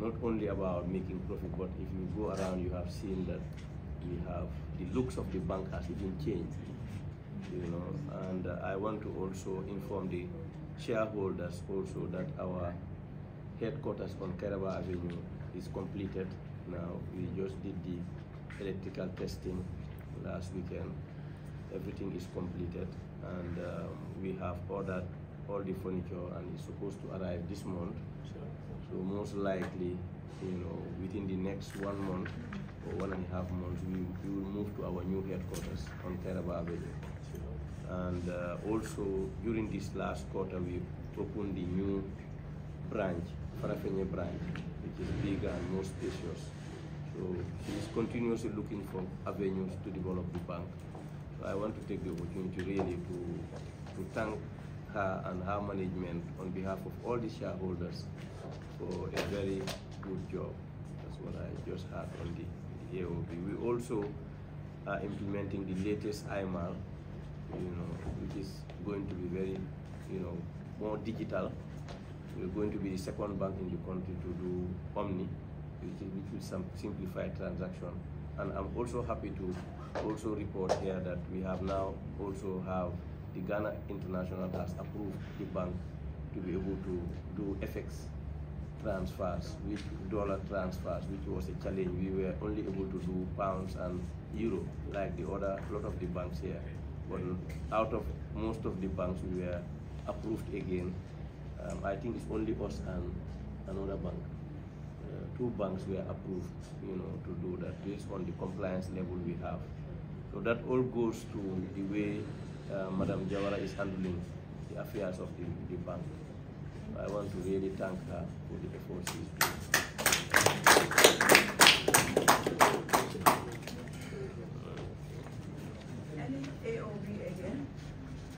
not only about making profit, but if you go around, you have seen that we have the looks of the bank has even changed, you know. And I want to also inform the shareholders also that our headquarters on Kairaba Avenue is completed now. We just did the electrical testing last weekend. Everything is completed, and we have ordered all the furniture, and it's supposed to arrive this month. So most likely, you know, within the next 1 month or 1.5 months, we will move to our new headquarters on Kairaba Avenue. And also during this last quarter, we opened the new branch, Farafenye branch, which is bigger and more spacious. So she is continuously looking for avenues to develop the bank. So I want to take the opportunity really to thank her and her management on behalf of all the shareholders for a very good job. That's what I just heard on the AOB. We also are implementing the latest IMAL, you know, which is going to be very, you know, more digital. We're going to be the second bank in the country to do Omni, which will simplify transaction. And I'm also happy to also report here that we have now also have the Ghana International has approved the bank to be able to do FX transfers, dollar transfers, which was a challenge. We were only able to do pounds and euro like the other lot of the banks here. But out of most of the banks, we were approved again. I think it's only us and another bank. 2 banks were approved, you know, to do that based on the compliance level we have. So that all goes to the way Madam Jawara is handling the affairs of the bank. I want to really thank her for the efforts she's doing.